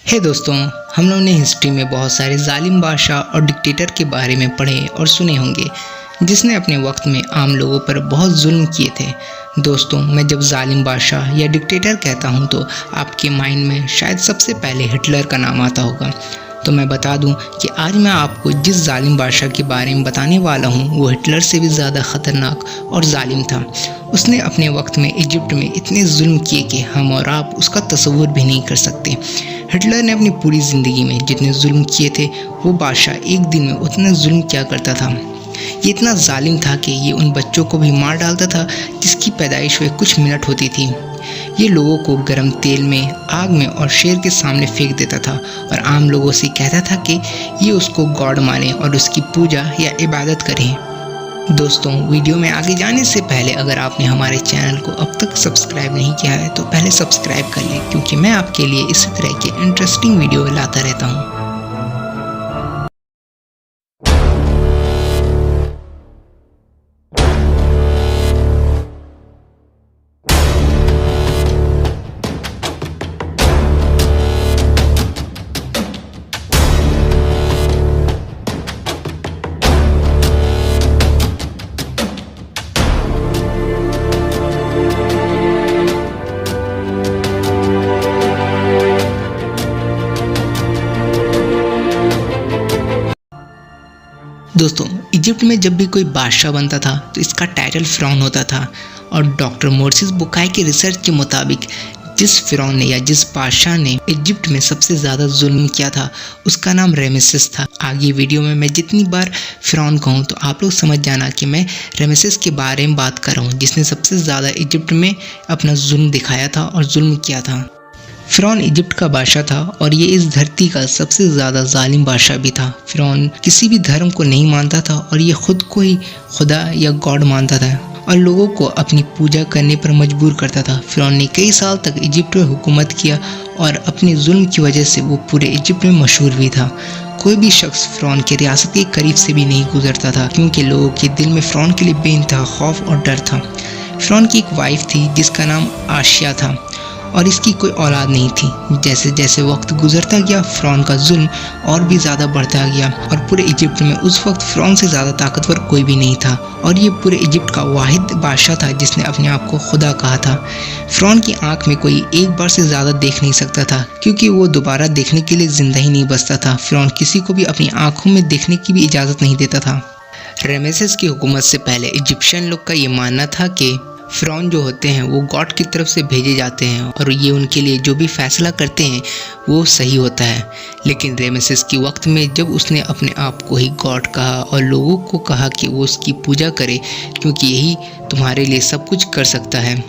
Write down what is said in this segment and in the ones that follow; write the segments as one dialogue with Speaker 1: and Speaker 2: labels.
Speaker 1: हे दोस्तों, हम लोगों ने हिस्ट्री में बहुत सारे जालिम बादशाह और डिक्टेटर के बारे में पढ़े और सुने होंगे जिसने अपने वक्त में आम लोगों पर बहुत जुल्म किए थे। दोस्तों, मैं जब जालिम बादशाह या डिक्टेटर कहता हूँ तो आपके माइंड में शायद सबसे पहले हिटलर का नाम आता होगा। तो मैं बता दूं कि आज मैं आपको जिस जालिम बादशाह के बारे में बताने वाला हूं वो हिटलर से भी ज़्यादा ख़तरनाक और जालिम था। उसने अपने वक्त में इजिप्ट में इतने जुल्म किए कि हम और आप उसका तस्वुर भी नहीं कर सकते। हिटलर ने अपनी पूरी ज़िंदगी में जितने जुल्म किए थे वो बादशाह एक दिन में उतना जुल्म किया करता था। ये इतना जालिम था कि ये उन बच्चों को भी मार डालता था जिसकी पैदाइश हुए कुछ मिनट होती थी। ये लोगों को गर्म तेल में, आग में और शेर के सामने फेंक देता था और आम लोगों से कहता था कि ये उसको गॉड माने और उसकी पूजा या इबादत करें। दोस्तों, वीडियो में आगे जाने से पहले अगर आपने हमारे चैनल को अब तक सब्सक्राइब नहीं किया है तो पहले सब्सक्राइब कर लें, क्योंकि मैं आपके लिए इसी तरह के इंटरेस्टिंग वीडियो लाता रहता हूँ। दोस्तों, इजिप्ट में जब भी कोई बादशाह बनता था तो इसका टाइटल फ़िरौन होता था और डॉक्टर मोर्सिस बुकाई के रिसर्च के मुताबिक जिस फ़िरौन ने या जिस बादशाह ने इजिप्ट में सबसे ज़्यादा जुल्म किया था उसका नाम रेमेसेस था। आगे वीडियो में मैं जितनी बार फ़िरौन कहूँ तो आप लोग समझ जाना कि मैं रेमेसेस के बारे में बात कर रहा हूँ, जिसने सबसे ज़्यादा इजिप्ट में अपना जुल्म दिखाया था और जुल्म किया था। फ़िरौन इजिप्ट का बादशाह था और ये इस धरती का सबसे ज़्यादा जालिम बादशाह भी था। फ़िरौन किसी भी धर्म को नहीं मानता था और ये खुद को ही खुदा या गॉड मानता था और लोगों को अपनी पूजा करने पर मजबूर करता था। फ़िरौन ने कई साल तक इजिप्ट में हुकूमत किया और अपने जुल्म की वजह से वो पूरे इजिप्ट में मशहूर भी था। कोई भी शख्स फ़िरौन की रियासत के करीब से भी नहीं गुजरता था, क्योंकि लोगों के दिल में फ़िरौन के लिए बेइंतहा खौफ और डर था। फ़िरौन की एक वाइफ थी जिसका नाम आशिया था और इसकी कोई औलाद नहीं थी। जैसे जैसे वक्त गुजरता गया फ़िरौन का जुल्म और भी ज़्यादा बढ़ता गया और पूरे इजिप्ट में उस वक्त फ़िरौन से ज़्यादा ताकतवर कोई भी नहीं था और ये पूरे इजिप्ट का वाहिद बादशाह था जिसने अपने आप को खुदा कहा था। फ़िरौन की आंख में कोई एक बार से ज़्यादा देख नहीं सकता था, क्योंकि वो दोबारा देखने के लिए ज़िंदा ही नहीं बचता था। फ़िरौन किसी को भी अपनी आँखों में देखने की भी इजाज़त नहीं देता था। रेमेसेस की हुकूमत से पहले इजिप्शियन लोग का ये मानना था कि फ़िरौन जो होते हैं वो गॉड की तरफ से भेजे जाते हैं और ये उनके लिए जो भी फैसला करते हैं वो सही होता है। लेकिन रेमेसेस के वक्त में जब उसने अपने आप को ही गॉड कहा और लोगों को कहा कि वो उसकी पूजा करे क्योंकि यही तुम्हारे लिए सब कुछ कर सकता है,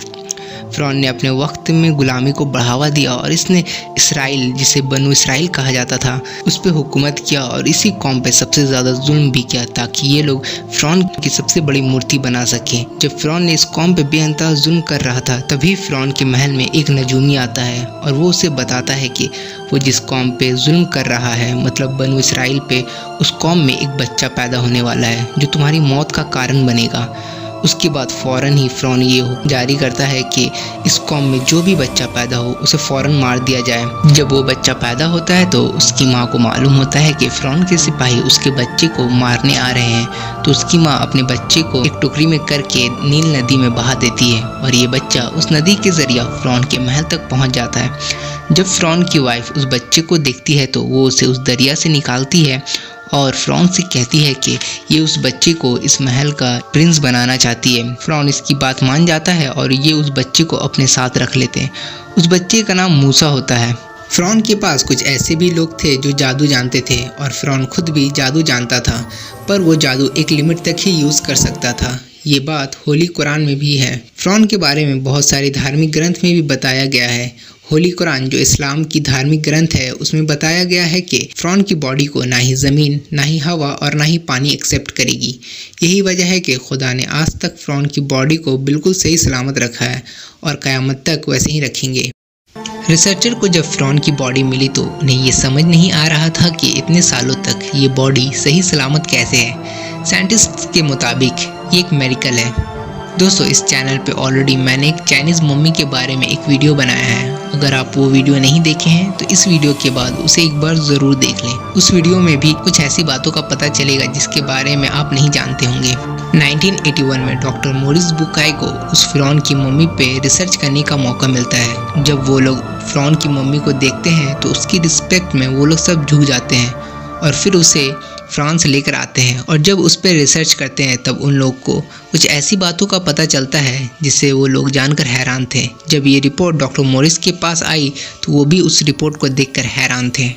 Speaker 1: फ़िरौन ने अपने वक्त में गुलामी को बढ़ावा दिया और इसने इसराइल, जिसे बनु इसराइल कहा जाता था, उस पर हुकूमत किया और इसी कौम पे सबसे ज़्यादा जुल्म भी किया ताकि ये लोग फ़िरौन की सबसे बड़ी मूर्ति बना सकें। जब फ़िरौन ने इस कौम पे बेअंतहा जुल्म कर रहा था तभी फ़िरौन के महल में एक नजूमी आता है और वो उसे बताता है कि वो जिस कौम पे जुल्म कर रहा है, मतलब बनु इसराइल पे, उस कौम में एक बच्चा पैदा होने वाला है जो तुम्हारी मौत का कारण बनेगा। उसके बाद फ़ौरन ही फ़िरौन ये हुक्म जारी करता है कि इस कौम में जो भी बच्चा पैदा हो उसे फ़ौरन मार दिया जाए। जब वो बच्चा पैदा होता है तो उसकी माँ को मालूम होता है कि फ़िरौन के सिपाही उसके बच्चे को मारने आ रहे हैं, तो उसकी माँ अपने बच्चे को एक टोकरी में करके नील नदी में बहा देती है और ये बच्चा उस नदी के ज़रिए फ़िरौन के महल तक पहुँच जाता है। जब फ़िरौन की वाइफ उस बच्चे को देखती है तो वो उसे उस दरिया से निकालती है और फ़िरौन से कहती है कि ये उस बच्चे को इस महल का प्रिंस बनाना चाहती है। फ़िरौन इसकी बात मान जाता है और ये उस बच्चे को अपने साथ रख लेते हैं। उस बच्चे का नाम मूसा होता है। फ़िरौन के पास कुछ ऐसे भी लोग थे जो जादू जानते थे और फ़िरौन खुद भी जादू जानता था, पर वो जादू एक लिमिट तक ही यूज़ कर सकता था। ये बात होली कुरान में भी है। फ़िरौन के बारे में बहुत सारे धार्मिक ग्रंथ में भी बताया गया है। होली कुरान जो इस्लाम की धार्मिक ग्रंथ है उसमें बताया गया है कि फ़िरौन की बॉडी को ना ही ज़मीन, ना ही हवा और ना ही पानी एक्सेप्ट करेगी। यही वजह है कि खुदा ने आज तक फ़िरौन की बॉडी को बिल्कुल सही सलामत रखा है और क़यामत तक वैसे ही रखेंगे। रिसर्चर को जब फ़िरौन की बॉडी मिली तो उन्हें ये समझ नहीं आ रहा था कि इतने सालों तक ये बॉडी सही सलामत कैसे है। साइंटिस्ट के मुताबिक ये एक मेरिकल है। दोस्तों इस चैनल पे ऑलरेडी मैंने एक चाइनीज़ मम्मी के बारे में एक वीडियो बनाया है। अगर आप वो वीडियो नहीं देखे हैं तो इस वीडियो के बाद उसे एक बार ज़रूर देख लें। उस वीडियो में भी कुछ ऐसी बातों का पता चलेगा जिसके बारे में आप नहीं जानते होंगे। 1981 में डॉक्टर मोरिस बुकाई को उस फ़िरौन की मम्मी पे रिसर्च करने का मौका मिलता है। जब वो लोग फ़िरौन की मम्मी को देखते हैं तो उसकी रिस्पेक्ट में वो लोग सब झुक जाते हैं और फिर उसे फ्रांस लेकर आते हैं। और जब उस पर रिसर्च करते हैं तब उन लोग को कुछ ऐसी बातों का पता चलता है जिससे वो लोग जानकर हैरान थे। जब ये रिपोर्ट डॉक्टर मोरिस के पास आई तो वो भी उस रिपोर्ट को देखकर हैरान थे।